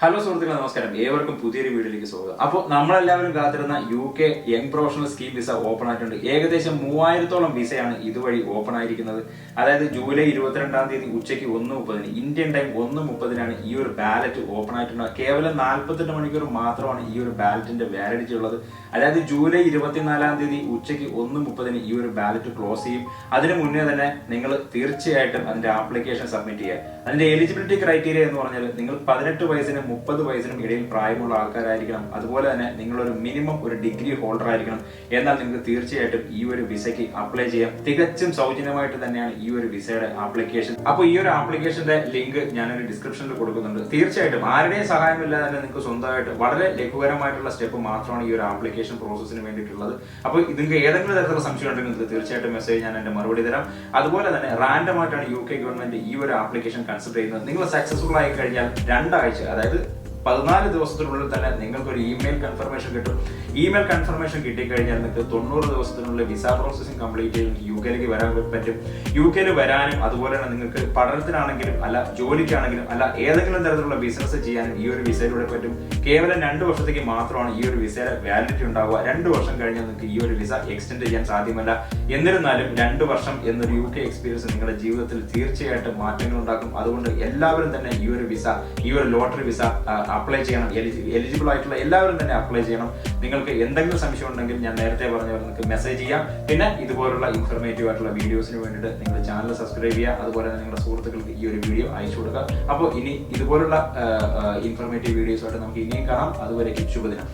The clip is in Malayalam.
ഹലോ സുഹൃത്തുക്കളെ, നമസ്കാരം. ഏവർക്കും പുതിയൊരു വീഡിയോയിലേക്ക് സ്വാഗതം. അപ്പോൾ നമ്മളെല്ലാവരും കാത്തിരുന്ന UK young professional scheme visa open ആയിട്ടുണ്ട്. ഏകദേശം 3000-ഓളം വിസയാണ് ഇതുവഴി ഓപ്പൺ ആയിരിക്കുന്നത്. അതായത് ജൂലൈ 22-ാം തീയതി ഉച്ചയ്ക്ക് 1:30 ഇന്ത്യൻ ടൈം 1:30 ഈ ഒരു ബാലറ്റ് ഓപ്പൺ ആയിട്ടുണ്ട്. കേവലം 48 മണിക്കൂർ മാത്രമാണ് ഈ ഒരു ബാലറ്റിന്റെ വാലിഡിറ്റി ഉള്ളത്. അതായത് ജൂലൈ 24-ാം തീയതി ഉച്ചയ്ക്ക് 1:30 ഈ ഒരു ബാലറ്റ് ക്ലോസ് ചെയ്യും. അതിനു മുന്നേ തന്നെ നിങ്ങൾ തീർച്ചയായിട്ടും അതിന്റെ ആപ്ലിക്കേഷൻ സബ്മിറ്റ് ചെയ്യുക. അതിന്റെ എലിജിബിലിറ്റി ക്രൈറ്റീരിയ എന്ന് പറഞ്ഞാൽ നിങ്ങൾ 18 വയസ്സിനും 30 വയസ്സിനും ഇടയിൽ പ്രായമുള്ള ആൾക്കാരായിരിക്കണം. അതുപോലെ തന്നെ നിങ്ങളൊരു മിനിമം ഒരു ഡിഗ്രി ഹോൾഡർ ആയിരിക്കണം. എന്നാൽ നിങ്ങൾക്ക് തീർച്ചയായിട്ടും ഈ ഒരു വിസയ്ക്ക് അപ്ലൈ ചെയ്യാം. തികച്ചും സൗജന്യമായിട്ട് തന്നെയാണ് ഈ ഒരു വിസയുടെ ആപ്ലിക്കേഷൻ. അപ്പോൾ ഈ ഒരു ആപ്ലിക്കേഷന്റെ ലിങ്ക് ഞാനൊരു ഡിസ്ക്രിപ്ഷനിൽ കൊടുക്കുന്നുണ്ട്. തീർച്ചയായിട്ടും ആരുടെയും സഹായമില്ലാതെ തന്നെ നിങ്ങൾക്ക് സ്വന്തമായിട്ട് വളരെ ലഘുകരമായിട്ടുള്ള സ്റ്റെപ്പ് മാത്രമാണ് ഈ ഒരു ആപ്ലിക്കേഷൻ പ്രോസസ്സിന് വേണ്ടിയിട്ടുള്ളത്. അപ്പോൾ നിങ്ങൾക്ക് ഏതെങ്കിലും തരത്തിലുള്ള സംശയം ഉണ്ടെങ്കിൽ നിങ്ങൾക്ക് തീർച്ചയായിട്ടും മെസ്സേജ് ഞാൻ എന്റെ മറുപടി തരാം. അതുപോലെ തന്നെ റാൻഡം ആയിട്ടാണ് UK ഗവൺമെന്റ് ഈ ഒരു ആപ്ലിക്കേഷൻ കൺസിഡർ ചെയ്യുന്നത്. നിങ്ങൾ സക്സസ്ഫുൾ ആയി കഴിഞ്ഞാൽ 2 ആഴ്ച, അതായത് 14 ദിവസത്തിനുള്ളിൽ തന്നെ നിങ്ങൾക്ക് ഒരു ഇമെയിൽ കൺഫർമേഷൻ കിട്ടും. ഇമെയിൽ കൺഫർമേഷൻ കിട്ടിക്കഴിഞ്ഞാൽ നിങ്ങൾക്ക് 90 ദിവസത്തിനുള്ളിൽ വിസ പ്രോസസ്സിംഗ് കംപ്ലീറ്റ് ചെയ്ത് UK വരാൻ പറ്റും. UK വരാനും അതുപോലെ തന്നെ നിങ്ങൾക്ക് പഠനത്തിനാണെങ്കിലും അല്ല ജോലിക്കാണെങ്കിലും അല്ല ഏതെങ്കിലും തരത്തിലുള്ള ബിസിനസ് ചെയ്യാനും ഈ ഒരു വിസയിലൂടെ പറ്റും. കേവലം 2 വർഷത്തേക്ക് മാത്രമാണ് ഈ ഒരു വിസയുടെ വാലിഡിറ്റി ഉണ്ടാവുക. 2 വർഷം കഴിഞ്ഞാൽ നിങ്ങൾക്ക് ഈ ഒരു വിസ എക്സ്റ്റെൻഡ് ചെയ്യാൻ സാധ്യമല്ല. എന്നിരുന്നാലും 2 വർഷം എന്നൊരു UK എക്സ്പീരിയൻസ് നിങ്ങളുടെ ജീവിതത്തിൽ തീർച്ചയായിട്ടും മാറ്റങ്ങൾ ഉണ്ടാക്കും. അതുകൊണ്ട് എല്ലാവരും തന്നെ ഈ ഒരു വിസ, ഈ ഒരു ലോട്ടറി വിസ അപ്ലൈ ചെയ്യണം. എലിജിബിൾ ആയിട്ടുള്ള എല്ലാവരും തന്നെ അപ്ലൈ ചെയ്യണം. നിങ്ങൾക്ക് എന്തെങ്കിലും സംശയം ഉണ്ടെങ്കിൽ ഞാൻ നേരത്തെ പറഞ്ഞ പോലെ നിങ്ങൾക്ക് മെസ്സേജ് ചെയ്യാം. പിന്നെ ഇതുപോലുള്ള ഇൻഫർമേറ്റീവ് ആയിട്ടുള്ള വീഡിയോസിന് വേണ്ടിയിട്ട് നിങ്ങൾ ചാനൽ സബ്സ്ക്രൈബ് ചെയ്യുക. അതുപോലെ തന്നെ നിങ്ങളുടെ സുഹൃത്തുക്കൾക്ക് ഈ ഒരു വീഡിയോ അയച്ചു കൊടുക്കുക. അപ്പോൾ ഇനി ഇതുപോലുള്ള ഇൻഫർമേറ്റീവ് വീഡിയോസ് ആയിട്ട് നമുക്ക് ഇനിയും കാണാം. അതുവരെ ശുഭദിനം.